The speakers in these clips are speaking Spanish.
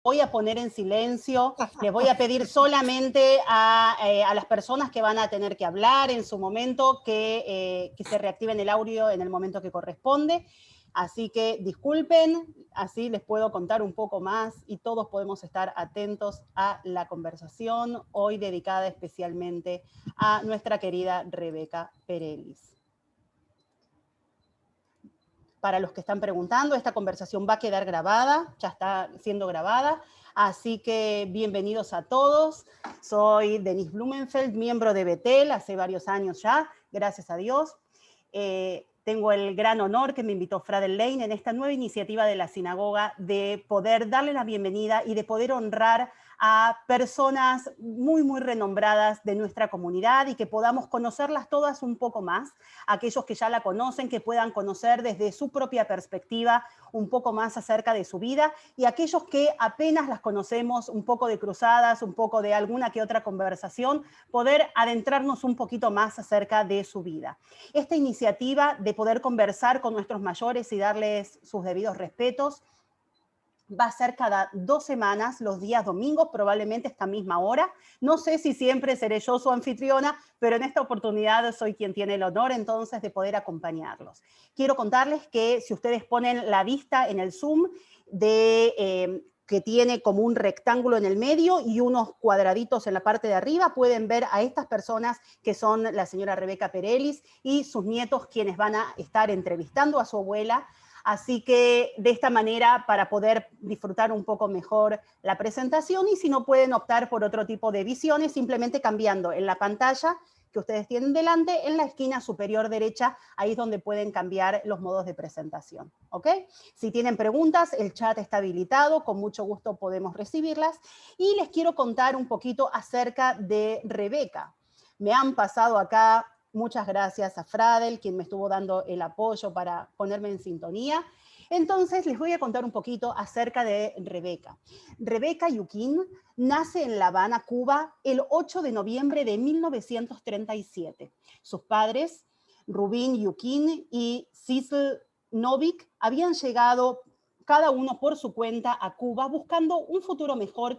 voy a poner en silencio, les voy a pedir solamente a las personas que van a tener que hablar en su momento que se reactiven el audio en el momento que corresponde. Así que disculpen, así les puedo contar un poco más y todos podemos estar atentos a la conversación hoy dedicada especialmente a nuestra querida Rebeca Perelis. Para los que están preguntando, esta conversación va a quedar grabada, ya está siendo grabada, así que bienvenidos a todos. Soy Denise Blumenfeld, miembro de Betel hace varios años ya, gracias a Dios. Tengo el gran honor que me invitó Fradel Lane en esta nueva iniciativa de la sinagoga de poder darle la bienvenida y de poder honrar a personas muy, muy renombradas de nuestra comunidad y que podamos conocerlas todas un poco más. Aquellos que ya la conocen, que puedan conocer desde su propia perspectiva un poco más acerca de su vida, y aquellos que apenas las conocemos un poco de cruzadas, un poco de alguna que otra conversación, poder adentrarnos un poquito más acerca de su vida. Esta iniciativa de poder conversar con nuestros mayores y darles sus debidos respetos va a ser cada 2 semanas, los días domingos, probablemente esta misma hora. No sé si siempre seré yo su anfitriona, pero en esta oportunidad soy quien tiene el honor entonces de poder acompañarlos. Quiero contarles que si ustedes ponen la vista en el Zoom que tiene como un rectángulo en el medio y unos cuadraditos en la parte de arriba, pueden ver a estas personas que son la señora Rebeca Perelis y sus nietos, quienes van a estar entrevistando a su abuela. Así que de esta manera, para poder disfrutar un poco mejor la presentación, y si no pueden optar por otro tipo de visiones, simplemente cambiando en la pantalla que ustedes tienen delante, en la esquina superior derecha, ahí es donde pueden cambiar los modos de presentación, ¿ok? Si tienen preguntas, el chat está habilitado, con mucho gusto podemos recibirlas, y les quiero contar un poquito acerca de Rebeca. Me han pasado acá. Muchas gracias a Fradel, quien me estuvo dando el apoyo para ponerme en sintonía. Entonces, les voy a contar un poquito acerca de Rebeca. Rebeca Yukin nace en La Habana, Cuba, el 8 de noviembre de 1937. Sus padres, Rubín Yukin y Cecil Novik, habían llegado cada uno por su cuenta a Cuba buscando un futuro mejor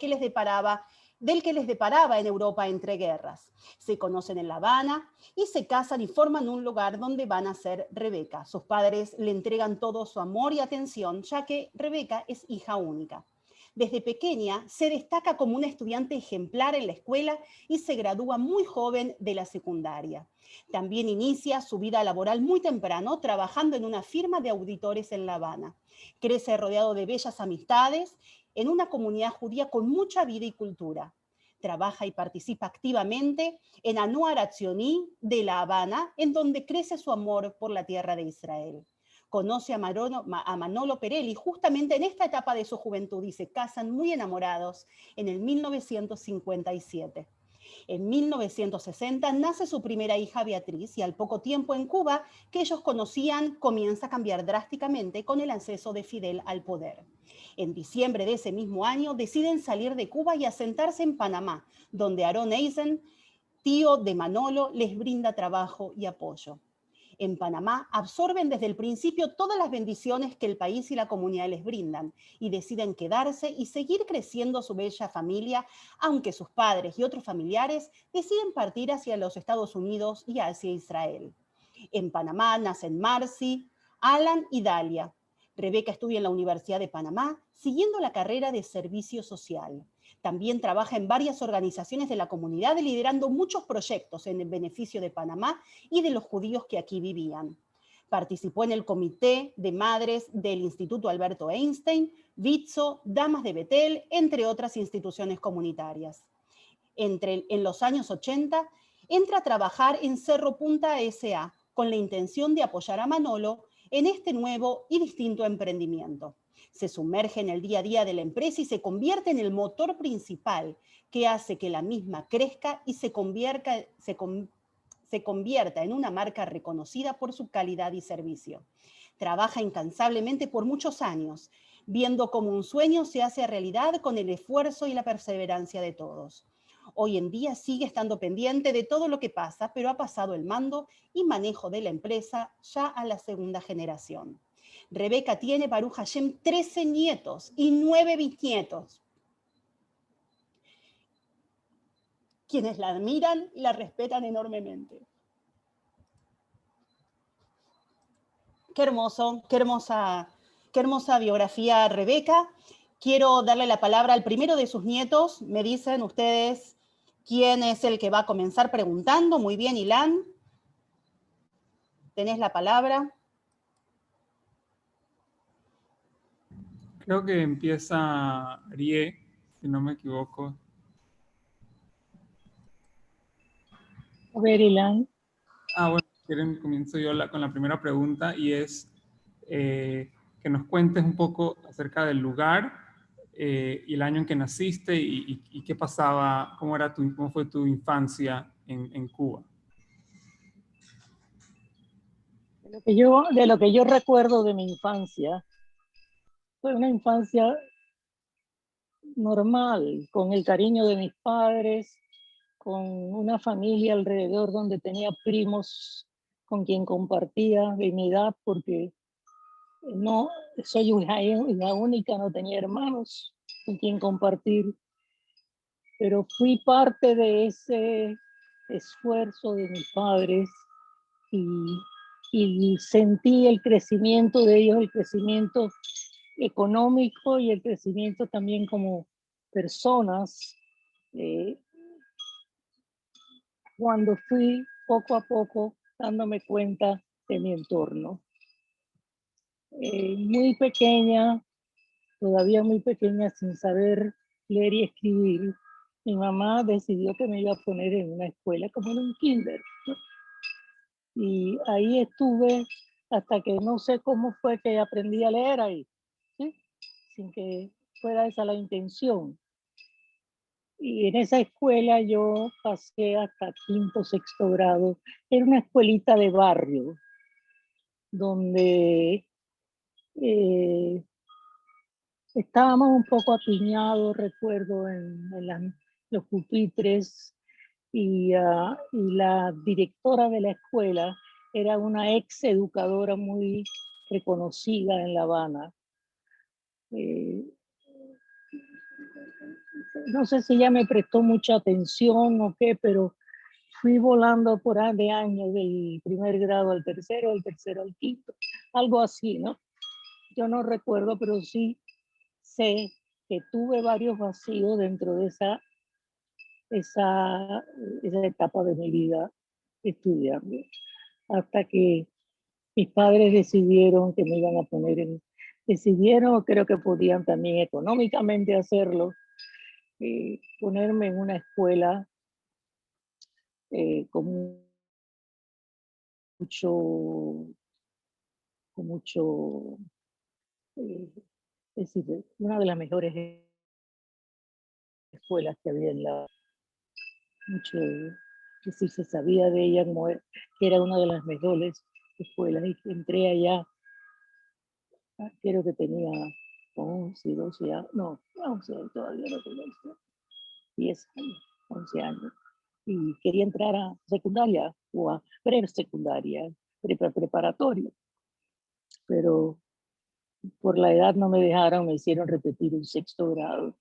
del que les deparaba en Europa entre guerras. Se conocen en La Habana y se casan y forman un lugar donde van a ser Rebeca. Sus padres le entregan todo su amor y atención, ya que Rebeca es hija única. Desde pequeña se destaca como una estudiante ejemplar en la escuela y se gradúa muy joven de la secundaria. También inicia su vida laboral muy temprano, trabajando en una firma de auditores en La Habana. Crece rodeado de bellas amistades en una comunidad judía con mucha vida y cultura. Trabaja y participa activamente en Anuar Atzioni de La Habana, en donde crece su amor por la tierra de Israel. Conoce a Manolo Perelli justamente en esta etapa de su juventud y se casan muy enamorados en el 1957. En 1960 nace su primera hija Beatriz y al poco tiempo en Cuba que ellos conocían comienza a cambiar drásticamente con el ascenso de Fidel al poder. En diciembre de ese mismo año deciden salir de Cuba y asentarse en Panamá, donde Aaron Eisen, tío de Manolo, les brinda trabajo y apoyo. En Panamá absorben desde el principio todas las bendiciones que el país y la comunidad les brindan y deciden quedarse y seguir creciendo su bella familia, aunque sus padres y otros familiares deciden partir hacia los Estados Unidos y hacia Israel. En Panamá nacen Marcy, Alan y Dalia. Rebeca estudia en la Universidad de Panamá, siguiendo la carrera de servicio social. También trabaja en varias organizaciones de la comunidad, liderando muchos proyectos en el beneficio de Panamá y de los judíos que aquí vivían. Participó en el comité de madres del Instituto Alberto Einstein, Vitzo, Damas de Betel, entre otras instituciones comunitarias. En los años 80, entra a trabajar en Cerro Punta S.A., con la intención de apoyar a Manolo en este nuevo y distinto emprendimiento. Se sumerge en el día a día de la empresa y se convierte en el motor principal que hace que la misma crezca y se convierta en una marca reconocida por su calidad y servicio. Trabaja incansablemente por muchos años, viendo cómo un sueño se hace realidad con el esfuerzo y la perseverancia de todos. Hoy en día sigue estando pendiente de todo lo que pasa, pero ha pasado el mando y manejo de la empresa ya a la segunda generación. Rebeca tiene, Baruch Hashem, 13 nietos y 9 bisnietos. quienes la admiran y la respetan enormemente. Qué hermoso, qué hermosa biografía, Rebeca. Quiero darle la palabra al primero de sus nietos. Me dicen ustedes quién es el que va a comenzar preguntando. Muy bien, Ilan. Tenés la palabra. Creo que empieza Arie, si no me equivoco. A ver, Ilan. Bueno, quieren, comienzo yo con la primera pregunta y es que nos cuentes un poco acerca del lugar y el año en que naciste y qué pasaba, cómo fue tu infancia en Cuba. De lo que yo recuerdo de mi infancia, fue una infancia normal, con el cariño de mis padres, con una familia alrededor donde tenía primos con quien compartía de mi edad, porque no soy hija única, no tenía hermanos con quien compartir, pero fui parte de ese esfuerzo de mis padres y sentí el crecimiento de ellos, el crecimiento económico y el crecimiento también como personas, cuando fui poco a poco dándome cuenta de mi entorno. Muy pequeña, todavía muy pequeña, sin saber leer y escribir, mi mamá decidió que me iba a poner en una escuela como en un kinder, ¿no? Y ahí estuve hasta que no sé cómo fue que aprendí a leer ahí, ¿sí? Sin que fuera esa la intención. Y en esa escuela yo pasé hasta quinto, sexto grado. Era una escuelita de barrio, donde estábamos un poco apiñados, recuerdo, en los pupitres, y la directora de la escuela era una ex educadora muy reconocida en La Habana. No sé si ella me prestó mucha atención o qué, pero fui volando por de años, del primer grado al tercero, del tercero al quinto, algo así, ¿no? Yo no recuerdo, pero sí sé que tuve varios vacíos dentro de esa etapa de mi vida estudiando, hasta que mis padres decidieron que me iban a poner decidieron, creo que podían también económicamente hacerlo, ponerme en una escuela con mucho, es decir, una de las mejores escuelas que había en la, mucho, es decir, se sabía de ella como que era una de las mejores escuelas, y entré allá, creo que tenía 11, 12 años, no, 11 todavía no tenía 10 años, 11 años, y quería entrar a secundaria o a presecundaria, preparatoria, pero por la edad no me dejaron, me hicieron repetir un sexto grado,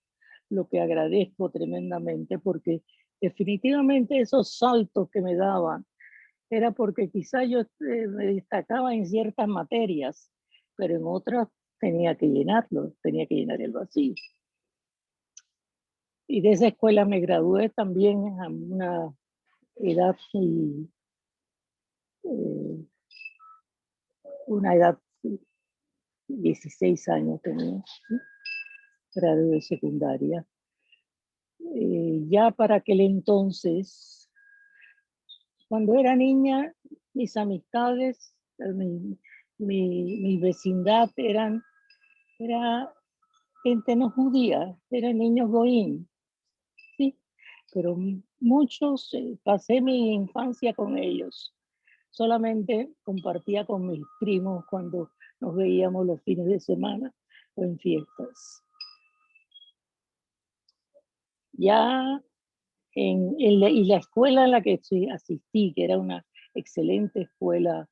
lo que agradezco tremendamente, porque definitivamente esos saltos que me daban era porque quizá yo me destacaba en ciertas materias, pero en otras tenía que llenarlo, tenía que llenar el vacío. Y de esa escuela me gradué también a una edad una edad, 16 años tenía, ¿sí? Grado de secundaria. Ya para aquel entonces, cuando era niña, mis amistades, mi vecindad era gente no judía, eran niños goín, ¿sí? Pero muchos, pasé mi infancia con ellos. Solamente compartía con mis primos cuando nos veíamos los fines de semana o en fiestas. Ya y la escuela en la que asistí, que era una excelente escuela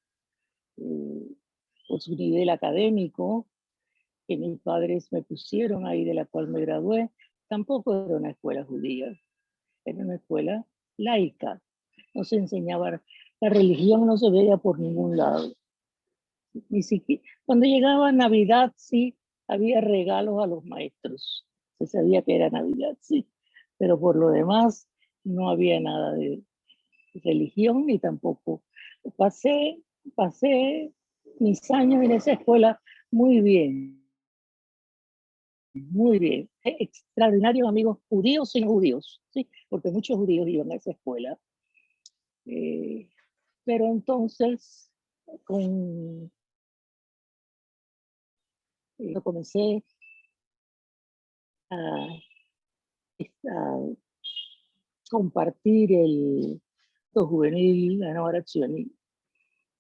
por su nivel académico, que mis padres me pusieron ahí, de la cual me gradué, tampoco era una escuela judía, era una escuela laica. No se enseñaba, la religión no se veía por ningún lado. Ni siquiera, cuando llegaba Navidad, sí, había regalos a los maestros. Se sabía que era Navidad, sí. Pero por lo demás, no había nada de religión ni tampoco. Pasé mis años en esa escuela muy bien. Muy bien. Extraordinarios amigos judíos y no judíos, ¿sí? Porque muchos judíos iban a esa escuela. Pero entonces, comencé a compartir el juvenil, la nueva acción,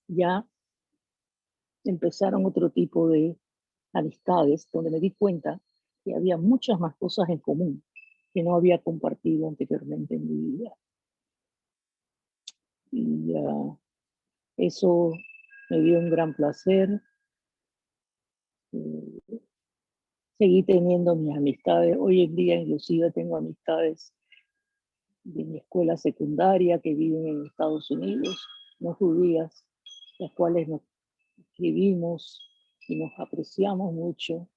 ya empezaron otro tipo de amistades donde me di cuenta que había muchas más cosas en común que no había compartido anteriormente en mi vida. Y eso me dio un gran placer. Seguí teniendo mis amistades. Hoy en día inclusive tengo amistades de mi escuela secundaria que viven en Estados Unidos, no judías, las cuales nos escribimos y nos apreciamos mucho.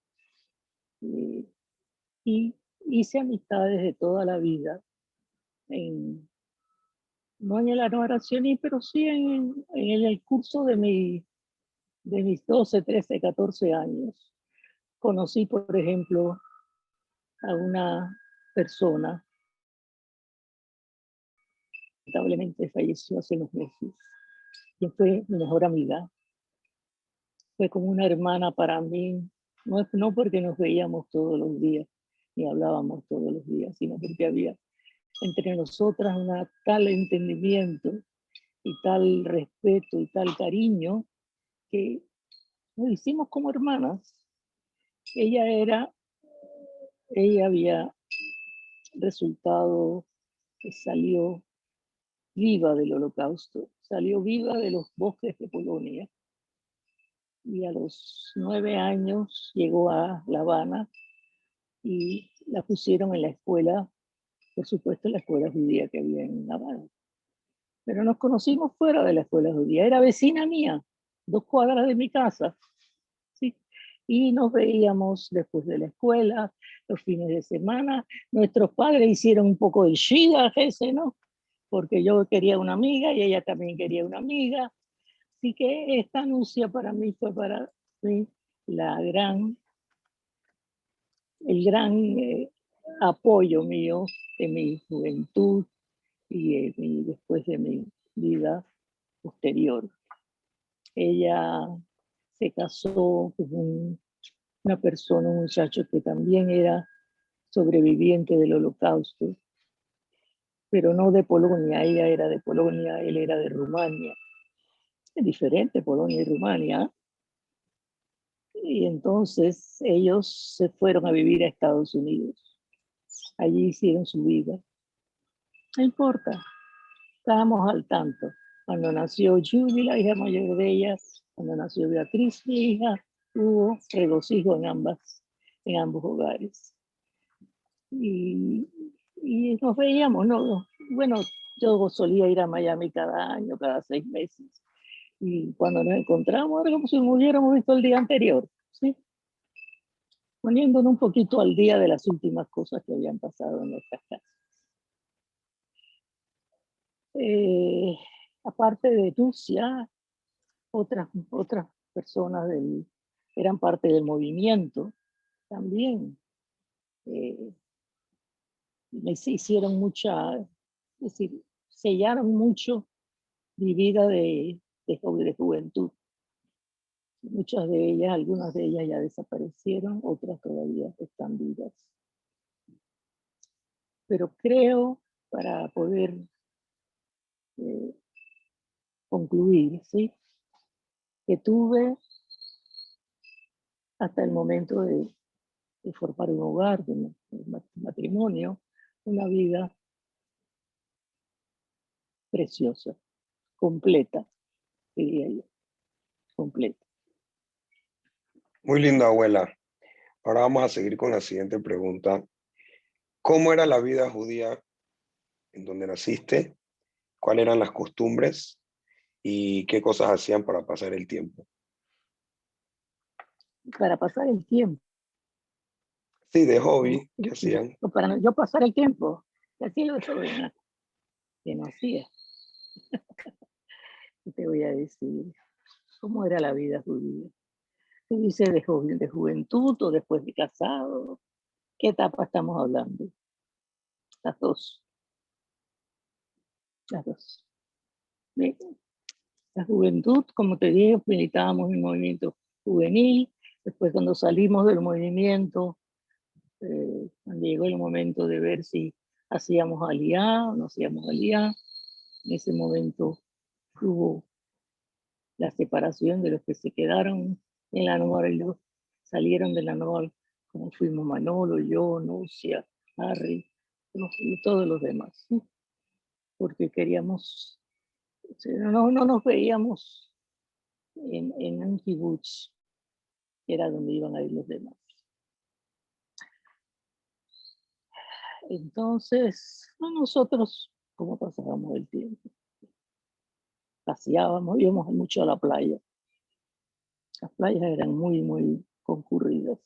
Y hice amistades de toda la vida, no en el Anuaracioní, pero sí en el curso de mis 12, 13, 14 años. Conocí, por ejemplo, a una persona, lamentablemente falleció hace unos meses, que fue mi mejor amiga. Fue como una hermana para mí, no porque nos veíamos todos los días, ni hablábamos todos los días, sino porque había entre nosotras un tal entendimiento y tal respeto y tal cariño que nos hicimos como hermanas. Ella había resultado que salió viva del Holocausto, salió viva de los bosques de Polonia y a los 9 años llegó a La Habana y la pusieron en la escuela, por supuesto la escuela judía que había en La Habana. Pero nos conocimos fuera de la escuela judía, era vecina mía, 2 cuadras de mi casa, ¿sí? Y nos veíamos después de la escuela, los fines de semana. Nuestros padres hicieron un poco de shida ese, ¿no? Porque yo quería una amiga y ella también quería una amiga. Así que esta anuncia para mí fue para mí el gran apoyo mío de mi juventud y después de mi vida posterior. Ella se casó con una persona, un muchacho que también era sobreviviente del Holocausto, pero no de Polonia. Ella era de Polonia, él era de Rumania. Es diferente Polonia y Rumania. Y entonces ellos se fueron a vivir a Estados Unidos. Allí hicieron su vida. No importa, estábamos al tanto. Cuando nació Judy, la hija mayor de ellas, cuando nació Beatriz, mi hija, hubo regocijo en ambos hogares. Y nos veíamos, ¿no? Bueno, yo solía ir a Miami cada año, cada 6 meses. Y cuando nos encontramos era como si nos hubiéramos visto el día anterior, ¿sí? Poniéndonos un poquito al día de las últimas cosas que habían pasado en nuestras casas. Aparte de Lucia, otras personas eran parte del movimiento también. Me hicieron es decir, sellaron mucho mi vida de juventud. Muchas de ellas, algunas de ellas ya desaparecieron, otras todavía están vivas. Pero creo, para poder concluir, ¿sí?, que tuve hasta el momento de formar un hogar, de un matrimonio, una vida preciosa, completa, diría yo, completa. Muy linda, abuela. Ahora vamos a seguir con la siguiente pregunta. ¿Cómo era la vida judía en donde naciste, cuáles eran las costumbres y qué cosas hacían para pasar el tiempo. Para pasar el tiempo, Sí, de hobby, ¿qué hacían? para yo pasar el tiempo, que así lo que no hacía. ¿Qué te voy a decir? ¿Cómo era la vida judía? ¿Qué dice de juventud o después de casado? ¿Qué etapa estamos hablando? Las dos. Las dos. Bien. La juventud, como te dije, militábamos en el movimiento juvenil. Después, cuando salimos del movimiento, cuando llegó el momento de ver si hacíamos aliá o no hacíamos aliá, en ese momento hubo la separación de los que se quedaron en la Noval y los salieron de la Noval, como fuimos Manolo, yo, Nucia, Harry, y todos los demás, ¿sí? Porque queríamos, no nos veíamos en un kibutz, que era donde iban a ir los demás. Entonces, nosotros, ¿cómo pasábamos el tiempo? Paseábamos, íbamos mucho a la playa. Las playas eran muy concurridas.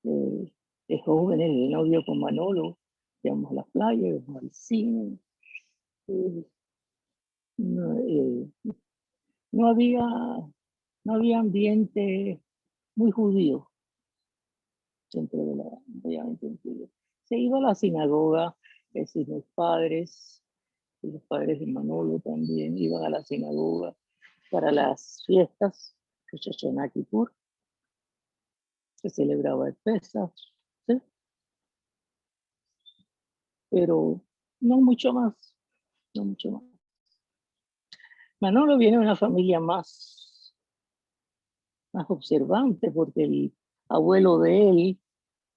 De jóvenes, de novio con Manolo, íbamos a la playa, íbamos al cine. No, no había, no había ambiente muy judío dentro de la, obviamente judío. Se iba a la sinagoga, es decir, mis padres y los padres de Manolo también iban a la sinagoga para las fiestas, Rosh Hashanah Kippur, se celebraba el Pesach, ¿sí? Pero no mucho más, no mucho más. Manolo viene de una familia más observante, porque el abuelo de él,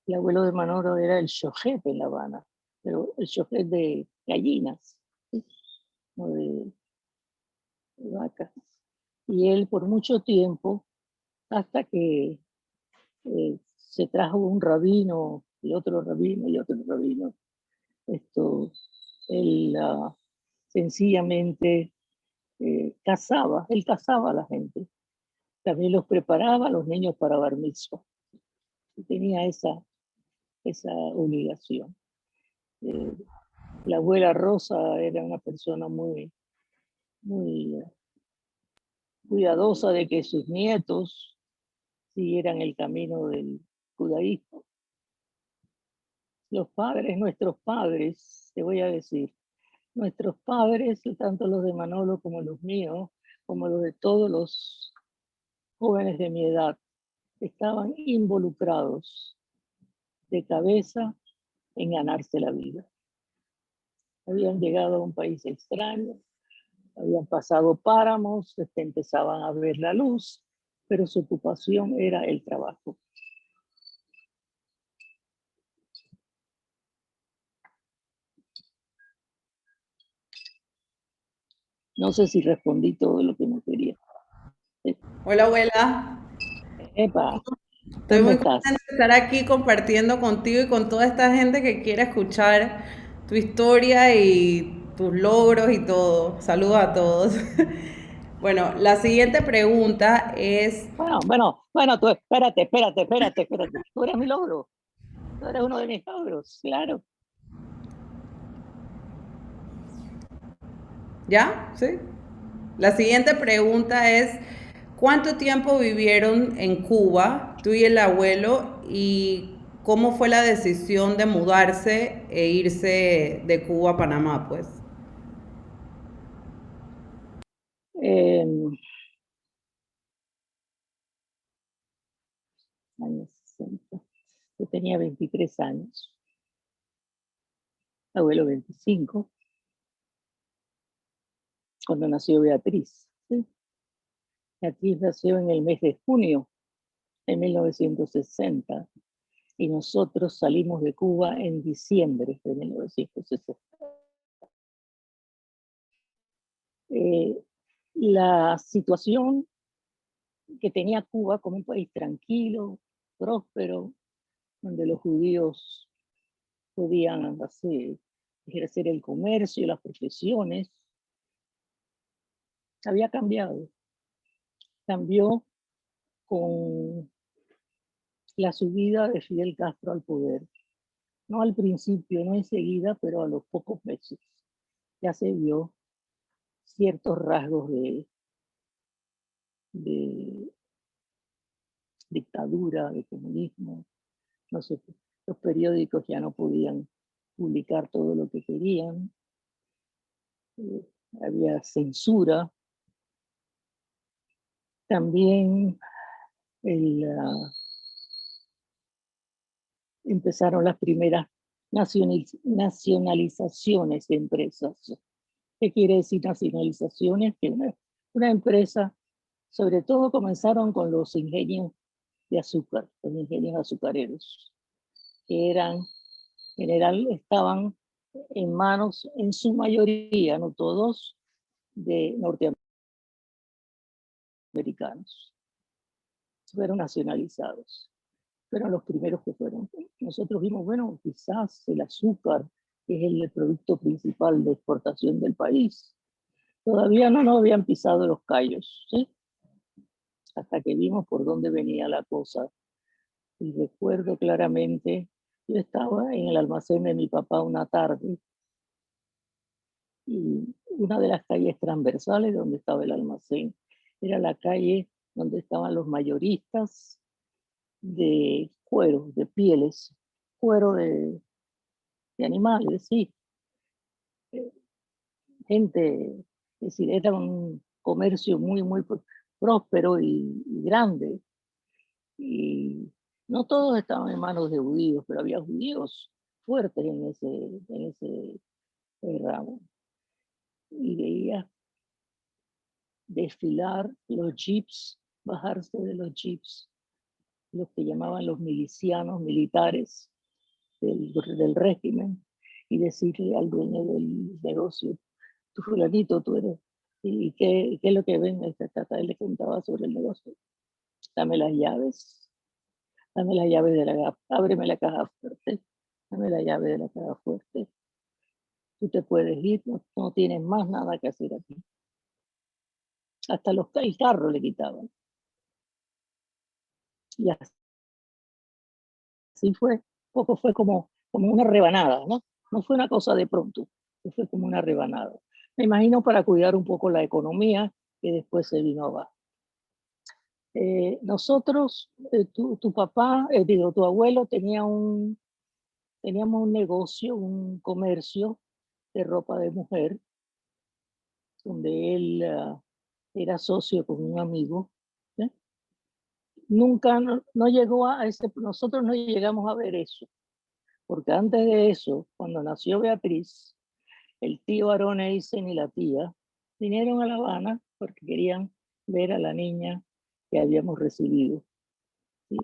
el abuelo de Manolo era el shohet en La Habana, pero el shohet de gallinas, ¿sí? No de vacas. Y él por mucho tiempo, hasta que se trajo un rabino y otro rabino y otro rabino, él sencillamente él casaba a la gente. También los preparaba a los niños para bar mitzvah. Tenía esa obligación. La abuela Rosa era una persona muy cuidadosa de que sus nietos siguieran el camino del judaísmo. Los padres, nuestros padres, te voy a decir, nuestros padres, tanto los de Manolo como los míos, como los de todos los jóvenes de mi edad, estaban involucrados de cabeza en ganarse la vida. Habían llegado a un país extraño, habían pasado páramos, empezaban a ver la luz, pero su ocupación era el trabajo. No sé si respondí todo lo que me quería. Hola, abuela. Epa, Estoy ¿cómo muy estás? contenta de estar aquí compartiendo contigo y con toda esta gente que quiere escuchar tu historia y tus logros y todo. Saludos a todos. Bueno, la siguiente pregunta es, Bueno, tú espérate. Tú eres mi logro. Tú eres uno de mis logros, claro. ¿ya? ¿Sí? La siguiente pregunta es, ¿cuánto tiempo vivieron en Cuba, tú y el abuelo, y cómo fue la decisión de mudarse e irse de Cuba a Panamá, pues? Eh, años 60. Yo tenía 23 años. Abuelo 25. Cuando nació Beatriz. ¿Sí? Beatriz nació en el mes de junio de 1960 y nosotros salimos de Cuba en diciembre de 1960. La situación que tenía Cuba como un país tranquilo, próspero, donde los judíos podían así ejercer el comercio, las profesiones. Había cambiado. Cambió con la subida de Fidel Castro al poder. No al principio, no enseguida, pero a los pocos meses ya se vio ciertos rasgos de dictadura, de comunismo. No sé, los periódicos ya no podían publicar todo lo que querían. Había censura. También empezaron las primeras nacionalizaciones de empresas. ¿Qué quiere decir nacionalizaciones? Que una empresa, sobre todo comenzaron con los ingenios de azúcar, los ingenios azucareros, que eran, en general, estaban en manos, en su mayoría, no todos, de norteamericanos. Fueron nacionalizados. Fueron los primeros que fueron. Nosotros vimos, bueno, quizás el azúcar es el producto principal de exportación del país. Todavía no nos habían pisado los callos, ¿sí? Hasta que vimos por dónde venía la cosa. Y recuerdo claramente, yo estaba en el almacén de mi papá una tarde y una de las calles transversales donde estaba el almacén era la calle donde estaban los mayoristas de cuero, de pieles, cuero de animales, sí. Gente, es decir, era un comercio muy, muy próspero y grande. Y no todos estaban en manos de judíos, pero había judíos fuertes en ese ramo. Y veía desfilar los jeeps, bajarse de los jeeps, los que llamaban los milicianos, militares del régimen, y decirle al dueño del negocio, tú fulanito, tú eres, ¿y qué es lo que ven? Él le contaba sobre el negocio. Dame las llaves de la, ábreme la caja fuerte, dame la llave de la caja fuerte. Tú te puedes ir, no tienes más nada que hacer aquí. Hasta el carro le quitaban. Y así fue, poco fue como una rebanada, ¿no? No fue una cosa de pronto, fue como una rebanada. Me imagino para cuidar un poco la economía que después se vino abajo. Nosotros, tu papá, tu abuelo teníamos un negocio, un comercio de ropa de mujer, donde él era socio con un amigo. ¿Sí? Nunca no llegó a ese, nosotros no llegamos a ver eso, porque antes de eso, cuando nació Beatriz, el tío Aarón Eisen y la tía vinieron a La Habana porque querían ver a la niña que habíamos recibido. ¿Sí?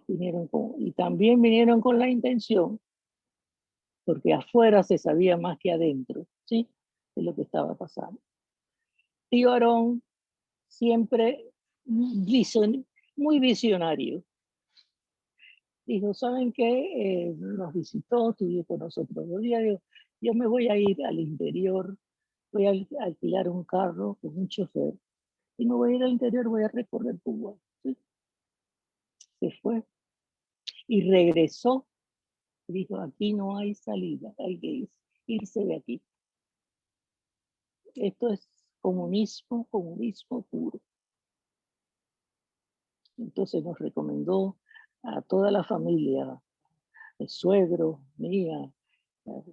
Y también vinieron con la intención, porque afuera se sabía más que adentro, ¿sí? De lo que estaba pasando. Tío Aarón siempre muy visionario. Dijo, ¿saben qué? Nos visitó, estuvo con nosotros 2 días. Digo, yo me voy a ir al interior, voy a alquilar un carro con un chofer y me voy a ir al interior, voy a recorrer Cuba. ¿Sí? Se fue y regresó. Dijo, aquí no hay salida, hay que irse de aquí. Esto es comunismo puro. Entonces nos recomendó a toda la familia, el suegro, mía,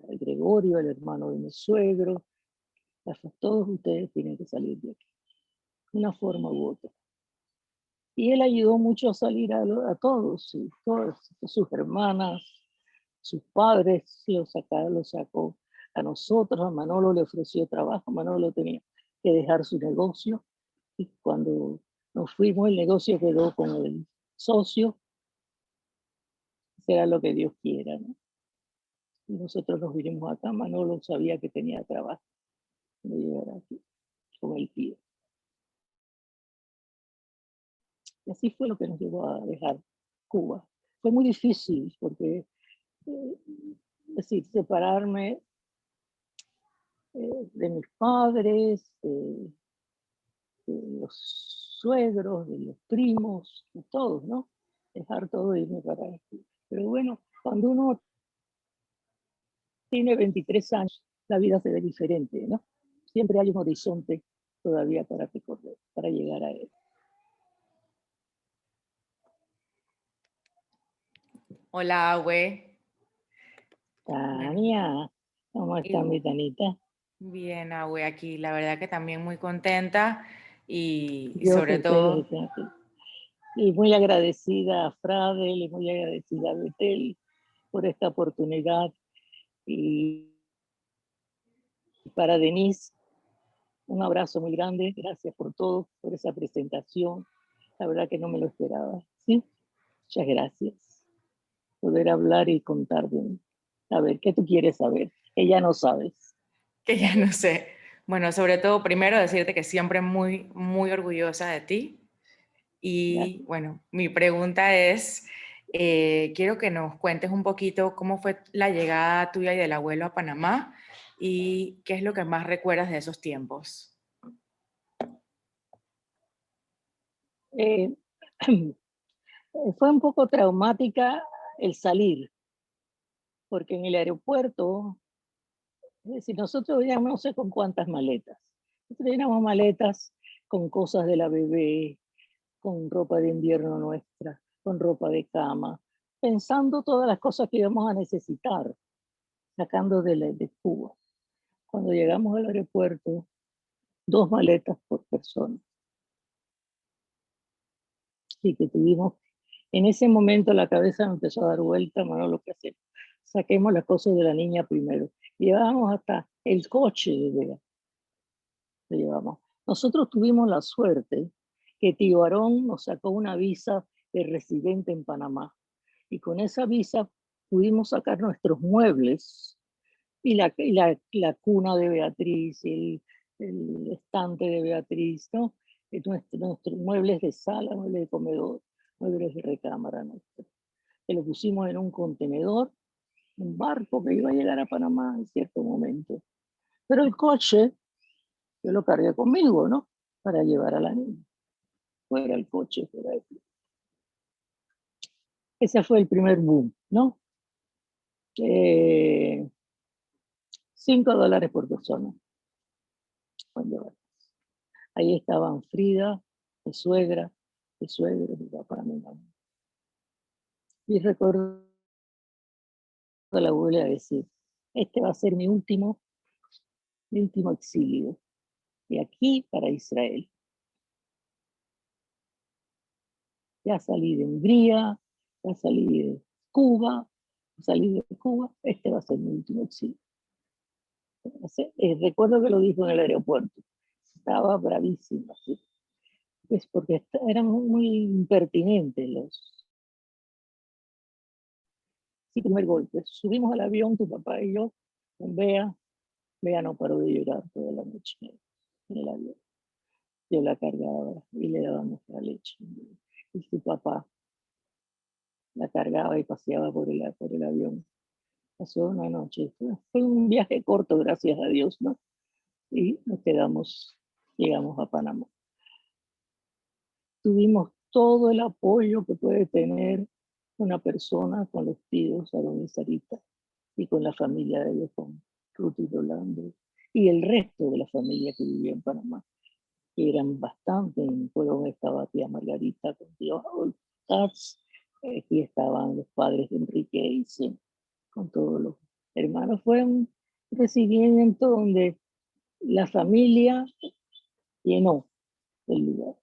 el Gregorio, el hermano de mi suegro, todos ustedes tienen que salir de aquí, de una forma u otra. Y él ayudó mucho a salir a todos, todas sus hermanas, sus padres, lo sacó a nosotros, a Manolo le ofreció trabajo, Manolo tenía que dejar su negocio, y cuando nos fuimos el negocio quedó con el socio, será lo que Dios quiera, ¿no? Y nosotros nos vinimos acá, Manolo sabía que tenía trabajo de llegar aquí con el tío. Y así fue lo que nos llevó a dejar Cuba. Fue muy difícil porque, es decir, separarme de mis padres, de los suegros, de los primos, de todos, ¿no? Dejar todo e irme para aquí. Pero bueno, cuando uno tiene 23 años, la vida se ve diferente, ¿no? Siempre hay un horizonte todavía para recorrer, para llegar a él. Hola, Abue. Tania, ¿cómo está mi Tanita? Bien, Abue, aquí la verdad que también muy contenta y Yo que sobre ustedes todo, estén aquí. Y muy agradecida a Fradel y muy agradecida a Betel por esta oportunidad. Y para Denise, un abrazo muy grande. Gracias por todo, por esa presentación. La verdad que no me lo esperaba. ¿Sí? Muchas gracias. Poder hablar y contar bien. A ver, ¿qué tú quieres saber? Que ya no sabes. que ya no sé. Bueno, sobre todo, primero decirte que siempre muy, muy orgullosa de ti. Y Gracias. bueno, mi pregunta es, quiero que nos cuentes un poquito cómo fue la llegada tuya y del abuelo a Panamá y qué es lo que más recuerdas de esos tiempos. Eh, fue un poco traumática el salir, porque en el aeropuerto, es decir, nosotros veníamos no sé con cuántas maletas. Nosotros teníamos maletas con cosas de la bebé, con ropa de invierno nuestra, con ropa de cama, pensando todas las cosas que íbamos a necesitar, sacando de Cuba. Cuando llegamos al aeropuerto, 2 maletas por persona. Así que tuvimos, en ese momento la cabeza me empezó a dar vuelta, mano, lo que hacemos. Saquemos las cosas de la niña primero. Llevábamos hasta el coche de Bea. Lo llevamos. Nosotros tuvimos la suerte que Tío Aarón nos sacó una visa de residente en Panamá. Y con esa visa pudimos sacar nuestros muebles y la cuna de Beatriz, el estante de Beatriz, ¿no? Nuestros muebles de sala, muebles de comedor, muebles de recámara nuestra. Que lo pusimos en un contenedor, un barco que iba a llegar a Panamá en cierto momento. Pero el coche, yo lo cargué conmigo, ¿no? Para llevar a la niña. Fuera el coche, fuera el... Ese fue el primer boom, ¿no? $5 por persona. Ahí estaban Frida, mi suegra, mi suegro, mi papá, mi mamá. Y recuerdo a la abuela decir, este va a ser mi último exilio. De aquí para Israel. Ya salí de Hungría, ya salí de Cuba, este va a ser mi último exilio. Recuerdo que lo dijo en el aeropuerto. Estaba bravísima, ¿sí? Pues porque eran muy impertinentes los... Sí, primer golpe. Subimos al avión, tu papá y yo, con Bea. Bea no paró de llorar toda la noche en el avión. Yo la cargaba y le daba nuestra leche. Y su papá la cargaba y paseaba por el avión. Pasó una noche. Fue un viaje corto, gracias a Dios, ¿no? Y llegamos a Panamá. Tuvimos todo el apoyo que puede tener una persona con los tíos, Aarón y Sarita, y con la familia de ellos, con Ruth y Rolando, y el resto de la familia que vivía en Panamá, que eran bastante. En Pueblo estaba tía Margarita con tío Harold Katz, aquí estaban los padres de Enrique Eisen, con todos los hermanos. Fue un recibimiento donde la familia llenó el lugar.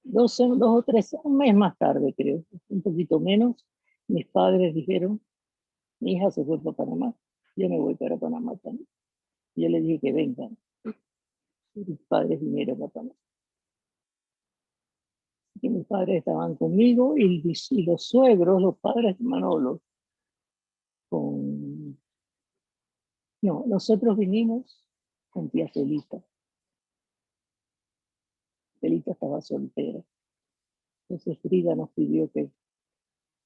2 o 3, un mes más tarde creo, un poquito menos, mis padres dijeron, mi hija se fue para Panamá, yo me voy para Panamá también. Yo les dije que vengan. Y mis padres vinieron a Panamá. Y mis padres estaban conmigo y los suegros, los padres de Manolo, con... No, nosotros vinimos con tía Celita. Celita estaba soltera. Entonces Frida nos pidió que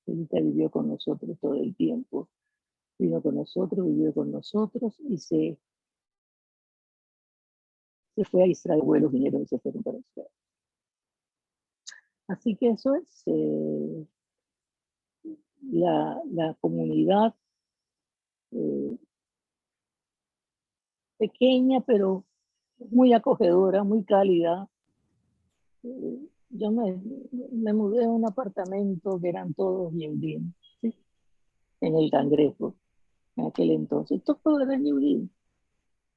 Celita vivió con nosotros todo el tiempo. Vino con nosotros, vivió con nosotros y se se fue a Israel, vuelos vinieron y se fueron para Israel. Así que eso es la comunidad pequeña, pero muy acogedora, muy cálida. Yo me mudé a un apartamento que eran todos Yehudim, ¿sí? En el Cangrejo, en aquel entonces. Todo era Yehudim.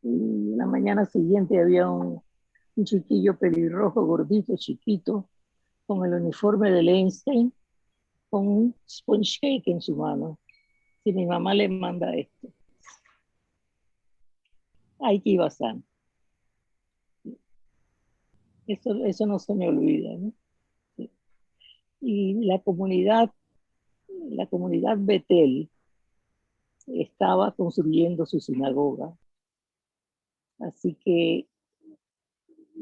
Y la mañana siguiente había un chiquillo pelirrojo, gordito, chiquito, con el uniforme de Einstein, con un sponge cake en su mano. Si mi mamá le manda esto, ahí que iba Sam. Eso no se me olvida, ¿no? Y la comunidad Betel estaba construyendo su sinagoga. Así que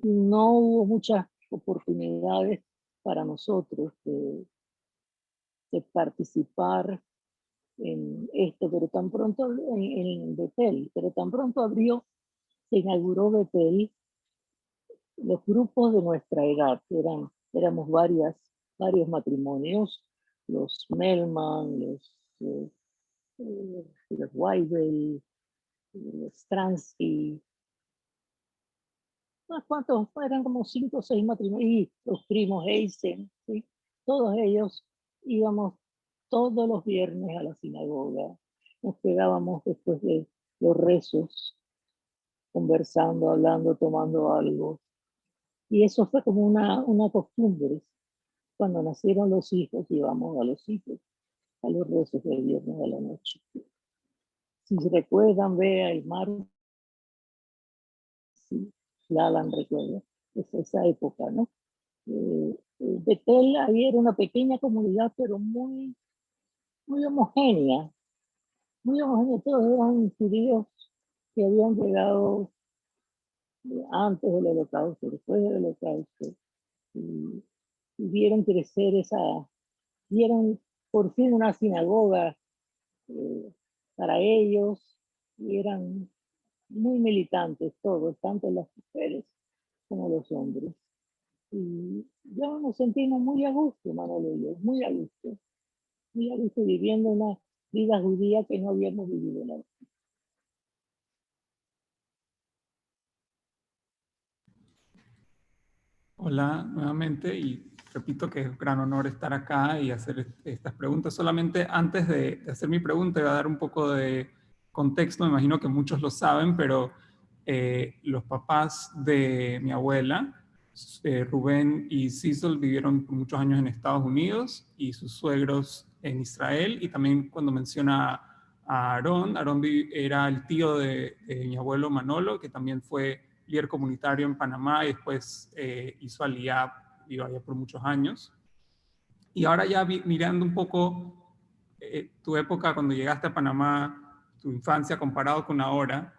no hubo muchas oportunidades para nosotros de participar en esto, pero tan pronto en Betel, pero tan pronto se inauguró Betel, los grupos de nuestra edad, éramos varios matrimonios, los Melman, los Weibel, los Stransky, unos cuantos, eran como 5 o 6 matrimonios, y los primos Eisen, ¿sí? Todos ellos íbamos todos los viernes a la sinagoga, nos quedábamos después de los rezos, conversando, hablando, tomando algo. Y eso fue como una costumbre. Cuando nacieron los hijos, llevamos a los hijos a los rezos del viernes de la noche. Si recuerdan, vea el mar, sí, Lalan recuerda, es esa época, ¿no? Betel, ahí era una pequeña comunidad, pero muy homogénea, todos eran judíos que habían llegado antes del Holocausto, después del Holocausto, y vieron crecer vieron por fin una sinagoga para ellos, y eran muy militantes todos, tanto las mujeres como los hombres. Y yo nos sentimos muy a gusto, Manolo y yo, muy a gusto viviendo una vida judía que no habíamos vivido nada. Hola nuevamente y repito que es un gran honor estar acá y hacer estas preguntas. Solamente antes de hacer mi pregunta voy a dar un poco de contexto. Me imagino que muchos lo saben, pero los papás de mi abuela, Rubén y Cecil, vivieron por muchos años en Estados Unidos y sus suegros en Israel. Y también cuando menciona a Aarón era el tío de mi abuelo Manolo, que también fue líder comunitario en Panamá y después hizo Aliyah, vivió allá por muchos años. Y ahora ya mirando un poco tu época cuando llegaste a Panamá, tu infancia comparado con ahora,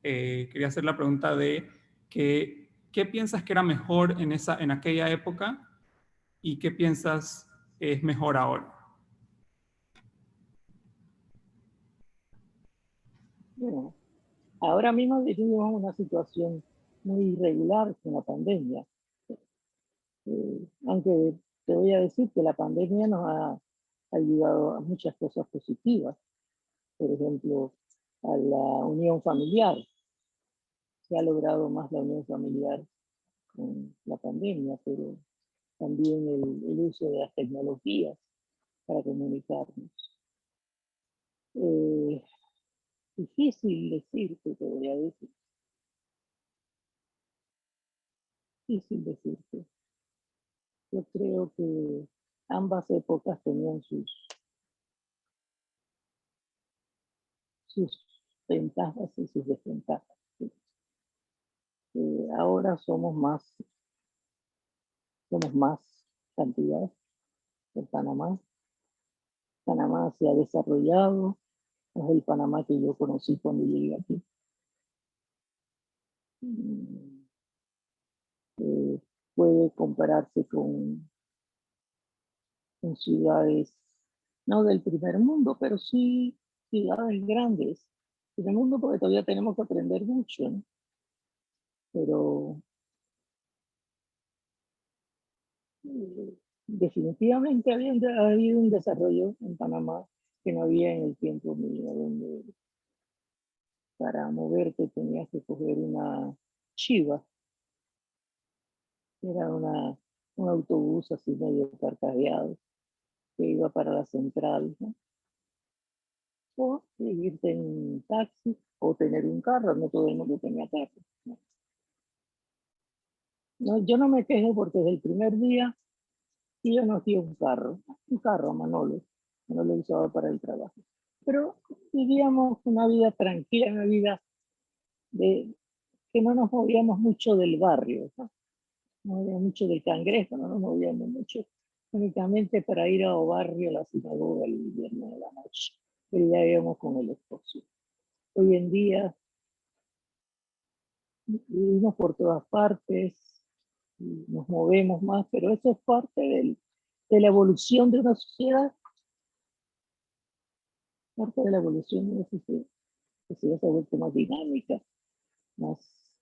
quería hacer la pregunta de ¿qué piensas que era mejor en aquella época y qué piensas es mejor ahora? Bueno, ahora mismo vivimos una situación muy irregular con la pandemia. Aunque te voy a decir que la pandemia nos ha ayudado a muchas cosas positivas. Por ejemplo, a la unión familiar. Se ha logrado más la unión familiar con la pandemia, pero también el uso de las tecnologías para comunicarnos. Difícil decirte, te voy a decir. Difícil decirte. Yo creo que ambas épocas tenían sus ventajas y sus desventajas. Ahora somos más cantidad en Panamá. Panamá se ha desarrollado, es el Panamá que yo conocí cuando llegué aquí. Puede compararse con ciudades, no del primer mundo, pero sí ciudades grandes del mundo, porque todavía tenemos que aprender mucho, ¿no? pero definitivamente ha habido un desarrollo en Panamá que no había en el tiempo mío, donde para moverte tenías que coger una chiva, era un autobús así medio carcajeado que iba para la central, ¿no? O irte en un taxi o tener un carro, no todo el mundo tenía carro, ¿no? No, yo no me quejo porque desde el primer día y yo no hacía un carro Manolo, no lo usaba para el trabajo. Pero vivíamos una vida tranquila, una vida de que no nos movíamos mucho del barrio, ¿no? No movíamos mucho del Cangrejo, no nos movíamos mucho, únicamente para ir a barrio, a la sinagoga el viernes de la noche, pero ya íbamos con el esposo. Hoy en día vivimos por todas partes, nos movemos más, pero eso es parte de la evolución de una sociedad, parte de la evolución de una sociedad. La sociedad se ha vuelto más dinámica, más,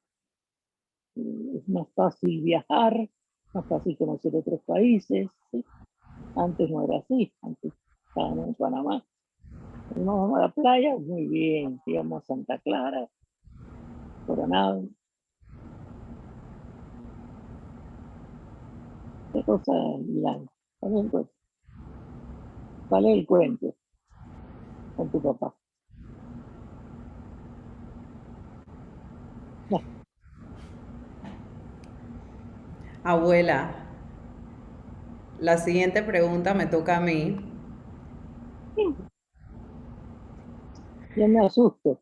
es más fácil viajar, más fácil conocer otros países, ¿sí? Antes no era así, antes estábamos en Panamá. Íbamos a la playa, muy bien, íbamos a Santa Clara, Coronado. Qué cosa, Milán. ¿Cuál es el cuento con tu papá? No. Abuela, la siguiente pregunta me toca a mí. Yo me asusto.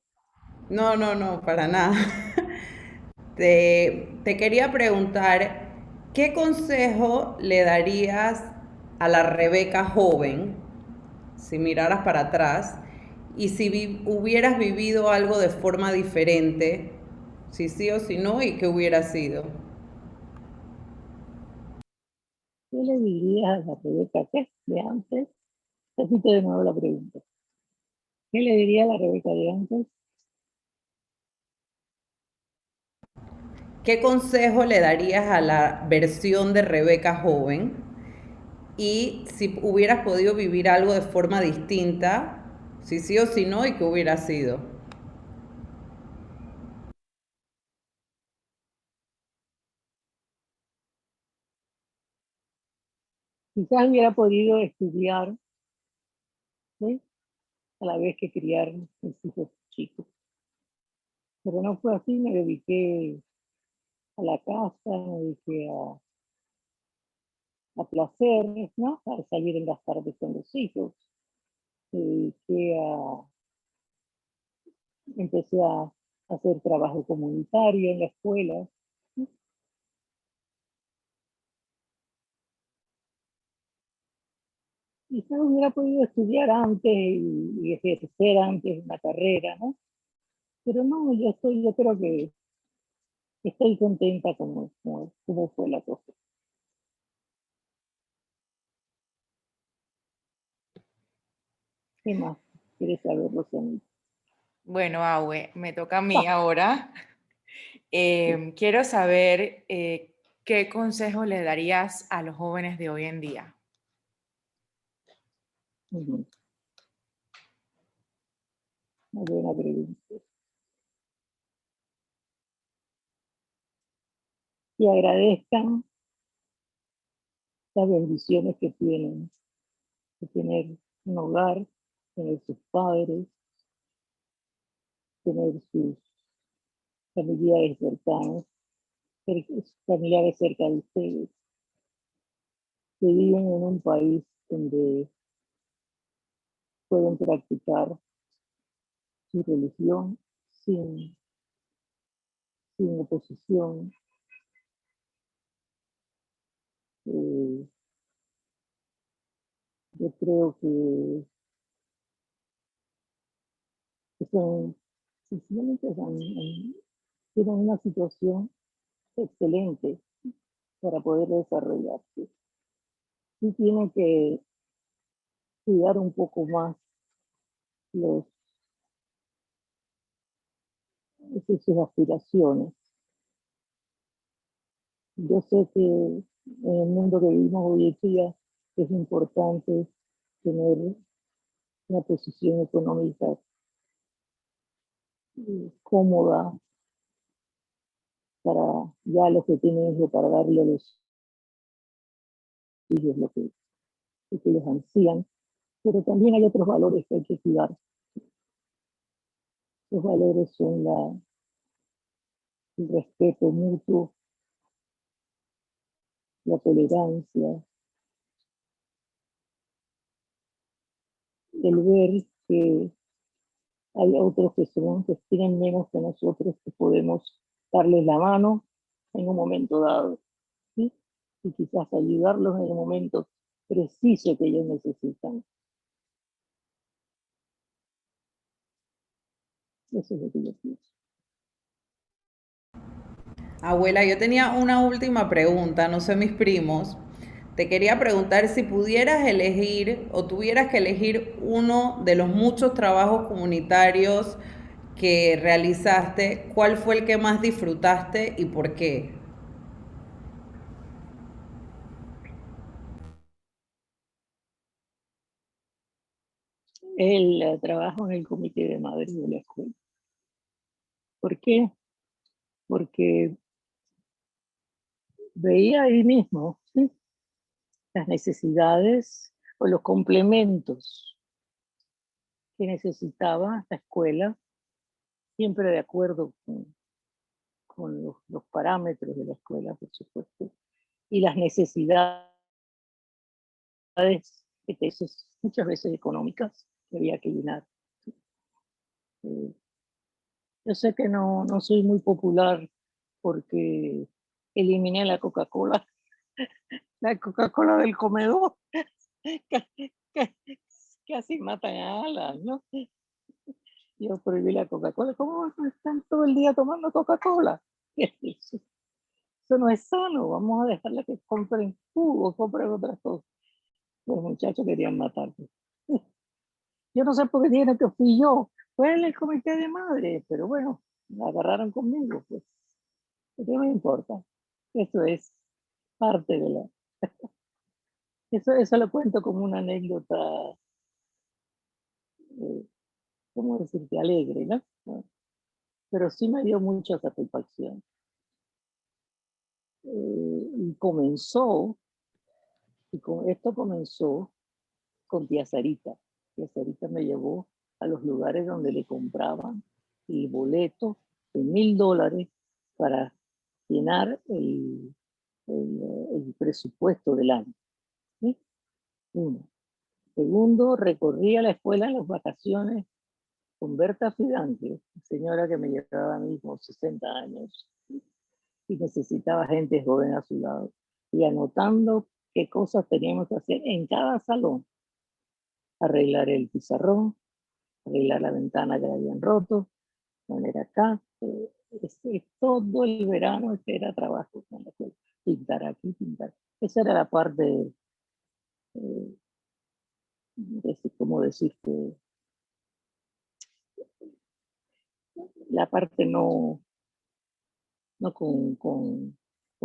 No, no, no, para nada. Te quería preguntar, ¿qué consejo le darías a la Rebeca joven si miraras para atrás y si hubieras vivido algo de forma diferente, si sí o si no, y qué hubiera sido? ¿Qué le dirías a la Rebeca qué? De antes? Repite de nuevo la pregunta. ¿Qué le diría a la Rebeca de antes? ¿Qué consejo le darías a la versión de Rebeca joven? Y si hubieras podido vivir algo de forma distinta, si sí o si no, y qué hubiera sido. Quizás hubiera podido estudiar, ¿sí? A la vez que criar mis hijos chicos. Pero no fue así, me dediqué a la casa, me dediqué a placeres, ¿no? A salir en las tardes con los hijos. Me dediqué empecé a hacer trabajo comunitario en la escuela. Quizás hubiera podido estudiar antes y ejercer antes una carrera, ¿no? Pero no, yo creo que estoy contenta como fue la cosa. ¿Qué más quieres saber, Rosana? Bueno, Aue, me toca a mí ahora. Quiero saber qué consejo le darías a los jóvenes de hoy en día. Una buena pregunta. Y agradezcan las bendiciones que tienen, de tener un hogar, tener sus padres, tener sus familiares cercanos, familiares cerca de ustedes, que viven en un país donde pueden practicar su religión sin oposición. Yo creo que son, sencillamente tienen una situación excelente para poder desarrollarse. Sí tienen que cuidar un poco más los, sus aspiraciones, Yo sé que en el mundo que vivimos hoy en día es importante tener una posición económica cómoda para ya los que tienen hijos, para darle a los hijos lo que les ansían, pero también hay otros valores que hay que cuidar. Los valores son el respeto mutuo, la tolerancia, el ver que hay otros que tienen menos que nosotros, que podemos darles la mano en un momento dado, ¿sí? Y quizás ayudarlos en el momento preciso que ellos necesitan. Eso es lo que yo pienso. Abuela, yo tenía una última pregunta, no sé mis primos. Te quería preguntar si pudieras elegir o tuvieras que elegir uno de los muchos trabajos comunitarios que realizaste, ¿cuál fue el que más disfrutaste y por qué? El trabajo en el comité de madres de la escuela. ¿Por qué? Porque veía ahí mismo, ¿sí?, las necesidades o los complementos que necesitaba la escuela, siempre de acuerdo con los parámetros de la escuela, por supuesto, y las necesidades muchas veces económicas que había que llenar. Yo sé que no soy muy popular porque eliminé la Coca-Cola del comedor, que casi matan a Alan, ¿no? Yo prohibí la Coca-Cola. ¿Cómo están todo el día tomando Coca-Cola? Eso no es sano, vamos a dejarla que compren jugo, compren otras cosas. Los muchachos querían matarme. Yo no sé por qué tiene que fui yo. Fue en el comité de madre, pero bueno, la agarraron conmigo, pues. ¿Qué me importa? Eso es parte de la... Eso lo cuento como una anécdota, ¿cómo decirte? Alegre, ¿no? Pero sí me dio mucha satisfacción. Y esto comenzó con tía Sarita. Tía Sarita me llevó a los lugares donde le compraban el boleto de $1000 para llenar el presupuesto del año, ¿sí? Uno. Segundo, recorría la escuela en las vacaciones con Berta Fidante, señora que me llevaba a mí con 60 años, ¿sí?, y necesitaba gente joven a su lado, y anotando qué cosas teníamos que hacer en cada salón: arreglar el pizarrón, arreglar la ventana que la habían roto, poner acá. Todo el verano era trabajo con la escuela. Pintar aquí, pintar. Esa era la parte, ¿cómo decirte? La parte no con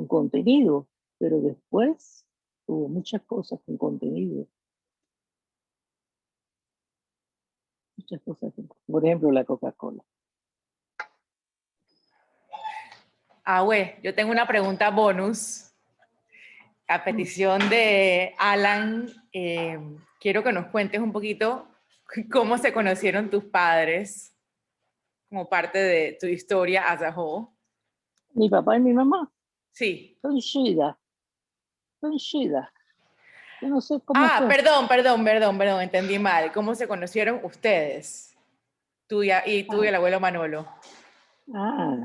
contenido, pero después hubo muchas cosas con contenido. Muchas cosas, por ejemplo, la Coca-Cola. Yo tengo una pregunta bonus. A petición de Alan, quiero que nos cuentes un poquito cómo se conocieron tus padres como parte de tu historia as a whole. Mi papá y mi mamá Sí. son Shida. Yo no sé cómo fue. Perdón, entendí mal. ¿Cómo se conocieron ustedes? Tú y el abuelo Manolo.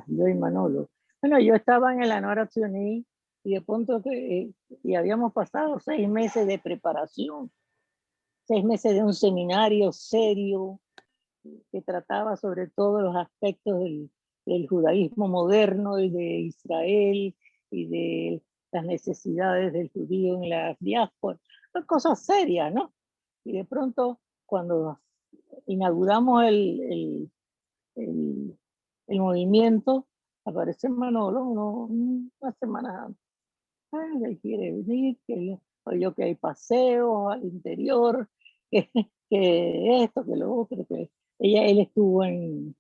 Yo y Manolo. Bueno, yo estaba en el Anora Sioní y de pronto y habíamos pasado 6 meses de preparación, 6 meses de un seminario serio que trataba sobre todos los aspectos del judaísmo moderno y de Israel y de las necesidades del judío en la diáspora. Son cosas serias, ¿no? Y de pronto, cuando inauguramos el movimiento, aparece Manolo unas semanas antes. que quiere venir, oyó que hay paseos al interior, que esto, que lo otro, que él estuvo en,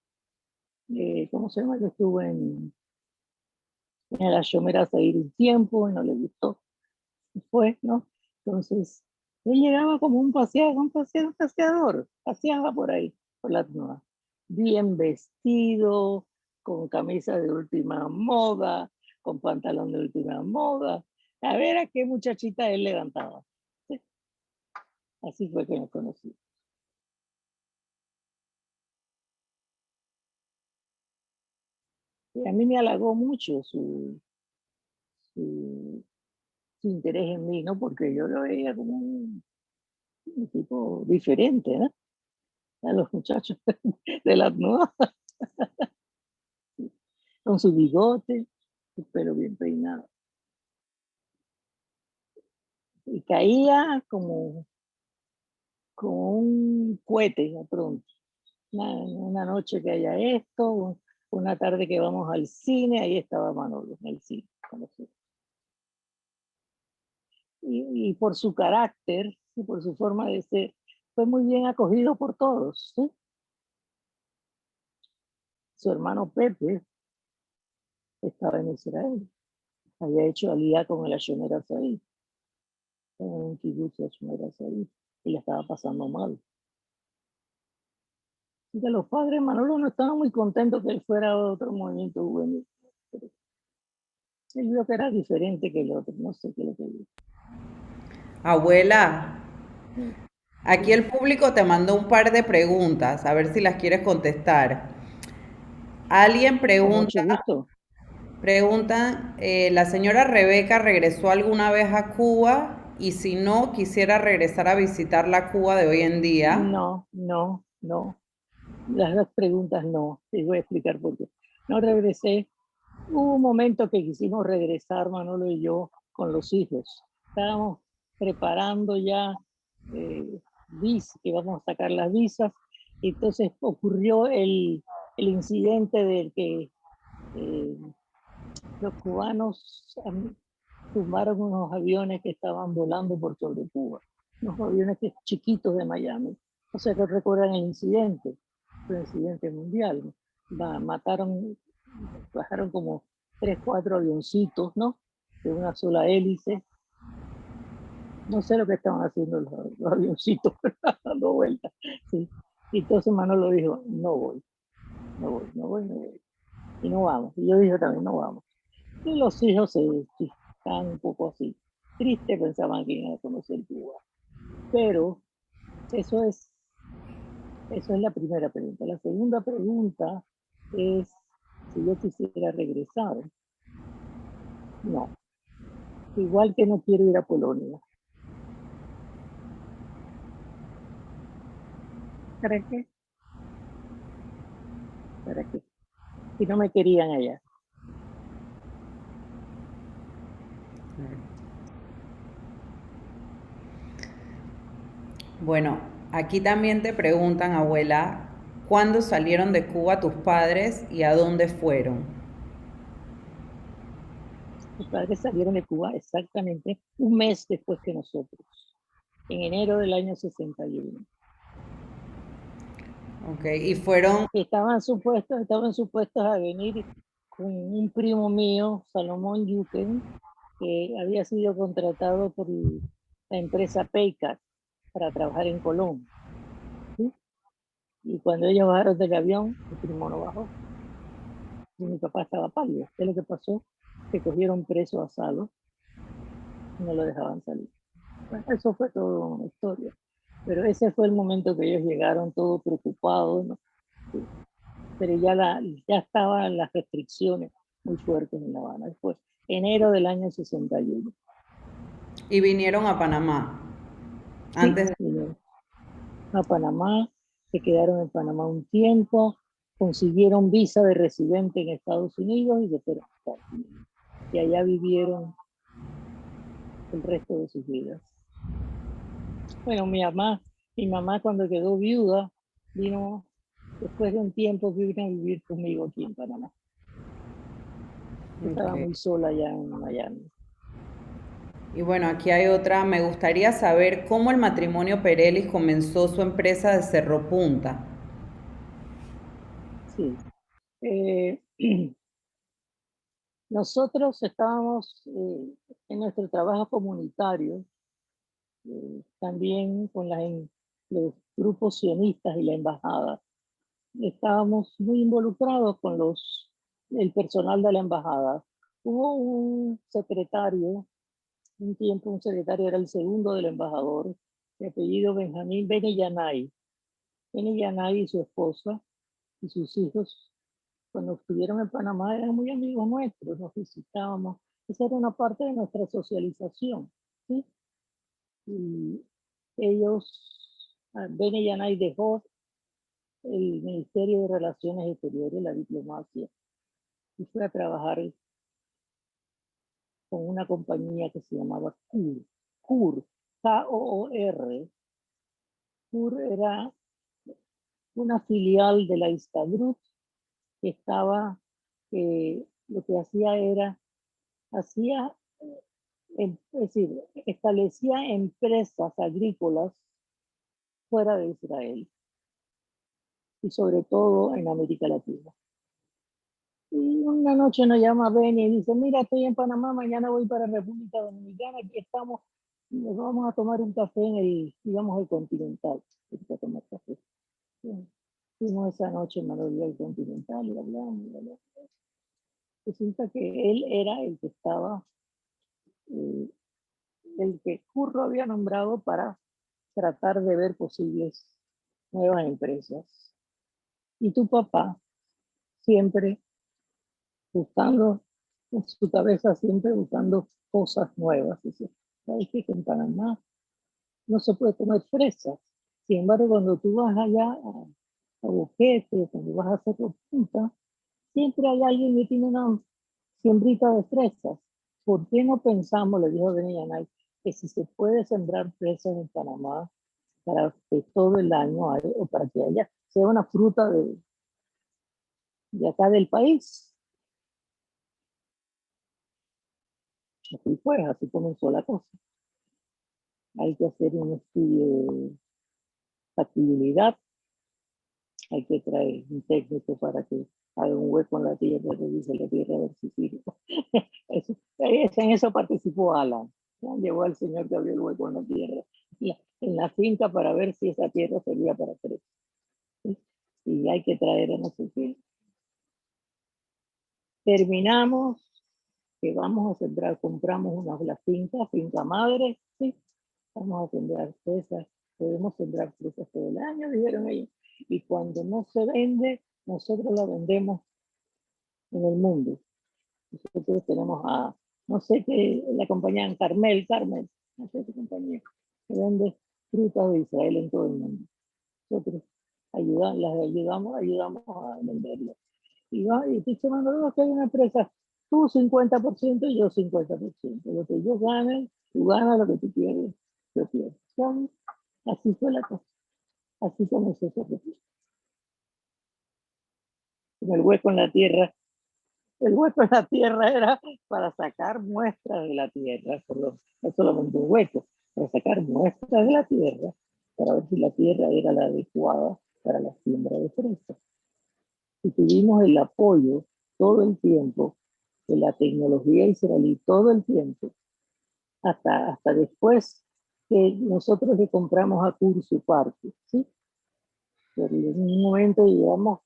¿cómo se llama? Él estuvo en la Shomera Zair un tiempo y no le gustó, y fue, ¿no? Entonces, él llegaba como un paseador, paseaba por ahí, por la nueva, bien vestido, con camisa de última moda, con pantalón de última moda, a ver a qué muchachita él levantaba. ¿Sí? Así fue que me conocí. Y a mí me halagó mucho su, su interés en mí, ¿no? Porque yo lo veía como un tipo diferente, ¿no? A los muchachos de la nueva, con su bigote, su pelo bien peinado. Y caía como un cohete de pronto. Una noche que haya esto, una tarde que vamos al cine, ahí estaba Manolo en el cine. Y por su carácter y por su forma de ser, fue muy bien acogido por todos. ¿Sí? Su hermano Pepe estaba en Israel, había hecho aliyá con el Hashomer Azaí, en un kibutz de Hashomer Azaí, y le estaba pasando mal. Y que los padres Manolo no estaban muy contentos que él fuera a otro movimiento juvenil. Él vio que era diferente que el otro, no sé qué es lo que vio. Abuela, Sí, aquí sí. el público te mandó un par de preguntas, a ver si las quieres contestar. Alguien Con mucho gusto. pregunta, ¿la señora Rebeca regresó alguna vez a Cuba? Y si no, quisiera regresar a visitar la Cuba de hoy en día. No, no, no. Las dos preguntas no. Te voy a explicar por qué. No regresé. Hubo un momento que quisimos regresar, Manolo y yo, con los hijos. Estábamos preparando ya que íbamos a sacar las visas. Y entonces ocurrió el incidente del que los cubanos tumbaron unos aviones que estaban volando por sobre Cuba. Unos aviones chiquitos de Miami. O sea que recuerdan el incidente. Fue un incidente mundial. Mataron, bajaron como 3, 4 avioncitos, ¿no? De una sola hélice. No sé lo que estaban haciendo los avioncitos, dando vueltas. Sí. Y entonces Manolo dijo, no voy. Y no vamos. Y yo dije también, no vamos. Y los hijos estaban un poco así. Tristes, pensaban que iban a conocer Cuba. Pero eso es la primera pregunta. La segunda pregunta es si yo quisiera regresar. No. Igual que no quiero ir a Polonia. ¿Para qué? ¿Para qué? Si no me querían allá. Bueno, aquí también te preguntan, abuela, ¿cuándo salieron de Cuba tus padres y a dónde fueron? Mis padres salieron de Cuba exactamente un mes después que nosotros, en enero del año 61. Ok, y fueron, Estaban supuestos a venir con un primo mío, Salomón Yuken, que había sido contratado por la empresa Paycat para trabajar en Colón. ¿Sí? Y cuando ellos bajaron del avión, mi primo no bajó. Y mi papá estaba pálido. ¿Qué es lo que pasó? Que cogieron preso a Salo y no lo dejaban salir. Bueno, eso fue toda una historia. Pero ese fue el momento que ellos llegaron todos preocupados, ¿no? Sí. Pero ya estaban las restricciones muy fuertes en La Habana. Después, enero del año 61. y vinieron a Panamá. Sí, Antes, vinieron a Panamá, se quedaron en Panamá un tiempo, consiguieron visa de residente en Estados Unidos y se fueron a Estados Unidos. Y allá vivieron el resto de sus vidas. Bueno, mi mamá cuando quedó viuda, vino, después de un tiempo, vino a vivir conmigo aquí en Panamá. Estaba ok. muy sola allá en Miami. Y bueno, aquí hay otra. Me gustaría saber cómo el matrimonio Perelis comenzó su empresa de Cerro Punta. Sí. Eh, nosotros estábamos en nuestro trabajo comunitario, también con los grupos sionistas y la embajada. Estábamos muy involucrados con el personal de la embajada. Hubo un secretario, un tiempo un secretario, era el segundo del embajador, de apellido Benjamín Beni Yanay. Beni Yanay y su esposa y sus hijos, cuando estuvieron en Panamá, eran muy amigos nuestros, nos visitábamos. Esa era una parte de nuestra socialización, ¿sí? Y ellos, Beni Yanay dejó el Ministerio de Relaciones Exteriores, la diplomacia, y fue a trabajar con una compañía que se llamaba CUR, K-O-O-R. CUR era una filial de la Istadrut que estaba, lo que hacía era, es decir, establecía empresas agrícolas fuera de Israel y sobre todo en América Latina. Y una noche nos llama Beni y dice, mira, estoy en Panamá, mañana voy para República Dominicana, aquí estamos, nos vamos a tomar un café digamos, el Continental. A tomar café. Fuimos esa noche en Maravilla del Continental y hablamos. Resulta que él era el que estaba, el que Curro había nombrado para tratar de ver posibles nuevas empresas. Y tu papá siempre buscando, en su cabeza siempre buscando cosas nuevas. Dice, ¿sabes qué? Que en Panamá no se puede comer fresas. Sin embargo, cuando tú vas allá a Boquete, cuando vas a hacer Punta, siempre hay alguien que tiene una siembrita de fresas. ¿Por qué no pensamos, le dijo Benianay, que si se puede sembrar fresas en Panamá para que todo el año haya, o para que haya, sea una fruta de acá del país? Así fue, así comenzó la cosa. Hay que hacer un estudio de factibilidad, hay que traer un técnico para que haga un hueco en la tierra, revise la tierra a ver si sirve. En eso participó Alan. Llevó al señor que abrió el hueco en la tierra, en la finca, para ver si esa tierra servía para crecer. ¿Sí? Y hay que traer a no sé qué. Terminamos, que vamos a sembrar, compramos la finca madre, ¿sí? Vamos a sembrar fresas, podemos sembrar fresas todo el año, dijeron ellos. Y cuando no se vende, nosotros la vendemos en el mundo. Nosotros tenemos no sé qué, la compañía Carmel, no sé qué compañía, que vende frutas de Israel en todo el mundo. Nosotros ayudamos a venderlas. Y te mandó que hay una empresa, tú 50% y yo 50%. Lo que yo gane, tú ganas, lo que tú quieres, yo quiero. Así fue la cosa. Así comenzó ese recurso. El hueco en la tierra. El hueco en la tierra era para sacar muestras de la tierra, perdón, no solamente un hueco, para sacar muestras de la tierra, para ver si la tierra era la adecuada para la siembra de fresas. Y tuvimos el apoyo todo el tiempo de la tecnología israelí, todo el tiempo, hasta después que nosotros le compramos a Curso Parque, ¿sí? Pero en un momento llegamos,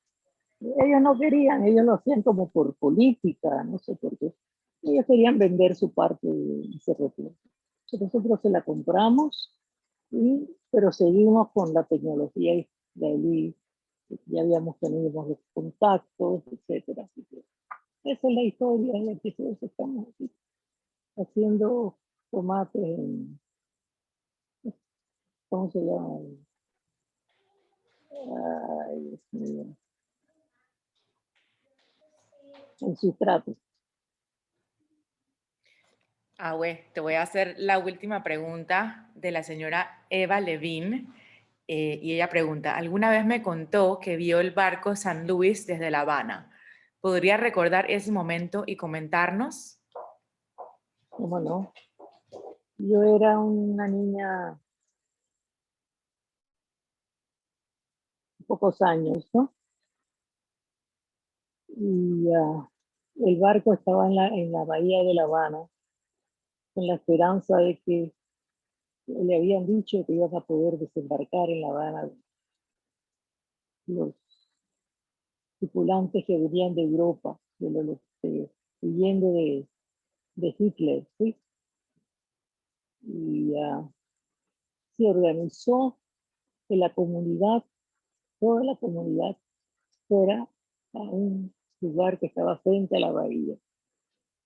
ellos no querían, ellos lo hacían como por política, no sé por qué. Ellos querían vender su parte de Cerro Punta. Nosotros se la compramos, pero seguimos con la tecnología israelí, ya habíamos tenido los contactos, etcétera. Así que esa es la historia en la que todos estamos aquí, haciendo tomates en, ¿cómo se llama? Ay, Dios mío. En sustrato. Güey, te voy a hacer la última pregunta de la señora Eva Levin. Y ella pregunta, ¿alguna vez me contó que vio el barco San Luis desde La Habana? ¿Podría recordar ese momento y comentarnos? ¿Cómo no? Yo era una niña de pocos años, ¿no? Y el barco estaba en la bahía de La Habana, con la esperanza de que le habían dicho que iban a poder desembarcar en La Habana los tripulantes que venían de Europa, huyendo de Hitler, ¿sí? Y se organizó que la comunidad, toda la comunidad, fuera a un lugar que estaba frente a la bahía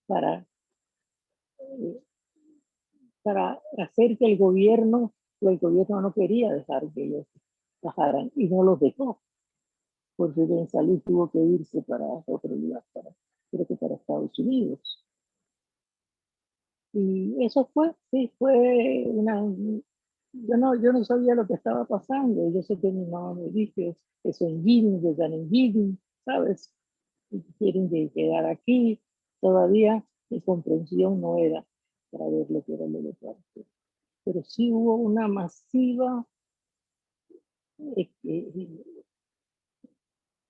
para, eh, para hacer que el gobierno no quería dejar que ellos bajaran y no los dejó, porque Ben Salih tuvo que irse para otro lugar, creo que para Estados Unidos. Y eso fue, sí, fue una... Yo no sabía lo que estaba pasando. Yo sé que mi mamá me dijo que son guineos, que están en Guinea, ¿sabes? Y que quieren quedar aquí. Todavía mi comprensión no era para ver lo que era el holocausto. Pero sí hubo una masiva,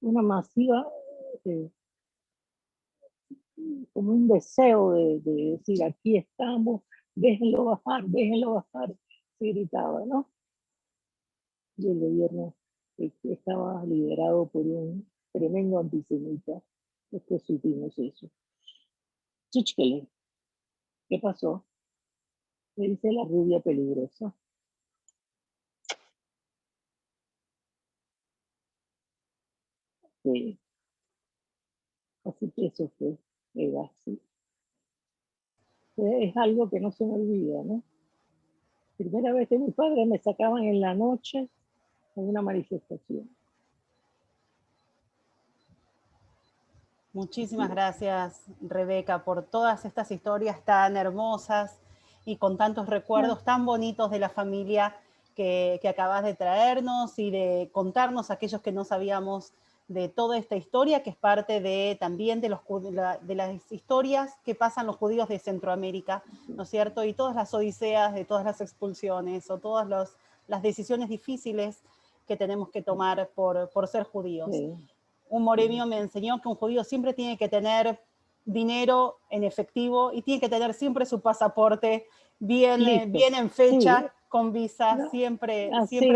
una masiva, eh, como un deseo de decir, aquí estamos, déjenlo bajar, se gritaba, ¿no? Y el gobierno estaba liderado por un tremendo antisemita. Después supimos eso. Chichkele, ¿qué pasó? Le dice la rubia peligrosa. Sí. Así que eso fue, era así. Es algo que no se me olvida, ¿no? Primera vez que mis padres me sacaban en la noche en una manifestación. Muchísimas gracias, Rebeca, por todas estas historias tan hermosas y con tantos recuerdos tan bonitos de la familia que acabas de traernos y de contarnos a aquellos que no sabíamos de toda esta historia, que es parte también de las historias que pasan los judíos de Centroamérica, ¿no es cierto? Y todas las odiseas de todas las expulsiones o todas las decisiones difíciles que tenemos que tomar por ser judíos. Sí. Un moremio me enseñó que un judío siempre tiene que tener dinero en efectivo y tiene que tener siempre su pasaporte bien en fecha, sí, con visa, no, siempre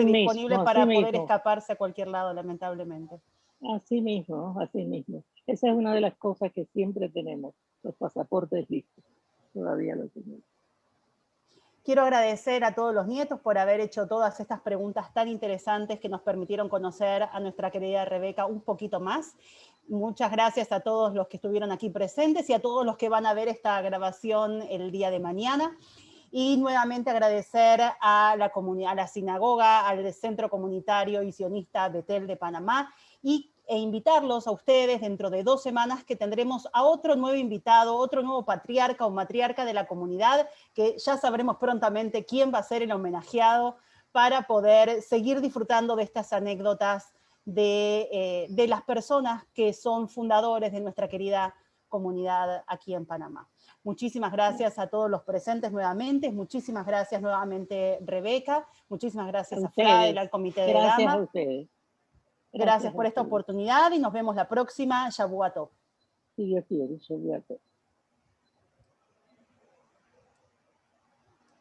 disponible para poder escaparse a cualquier lado, lamentablemente. Así mismo, así mismo. Esa es una de las cosas que siempre tenemos, los pasaportes listos. Todavía lo tenemos. Quiero agradecer a todos los nietos por haber hecho todas estas preguntas tan interesantes que nos permitieron conocer a nuestra querida Rebeca un poquito más. Muchas gracias a todos los que estuvieron aquí presentes y a todos los que van a ver esta grabación el día de mañana. Y nuevamente agradecer a la comunidad, a la sinagoga, al Centro Comunitario y Sionista Betel de Panamá e invitarlos a ustedes dentro de 2 semanas que tendremos a otro nuevo invitado, otro nuevo patriarca o matriarca de la comunidad, que ya sabremos prontamente quién va a ser el homenajeado para poder seguir disfrutando de estas anécdotas de las personas que son fundadores de nuestra querida comunidad aquí en Panamá. Muchísimas gracias a todos los presentes nuevamente, muchísimas gracias nuevamente Rebeca, muchísimas gracias a Fradel, al Comité de Damas. Gracias a ustedes. Gracias por esta oportunidad y nos vemos la próxima. Shavuot Tov. Si Dios quiere, Shavuot Tov.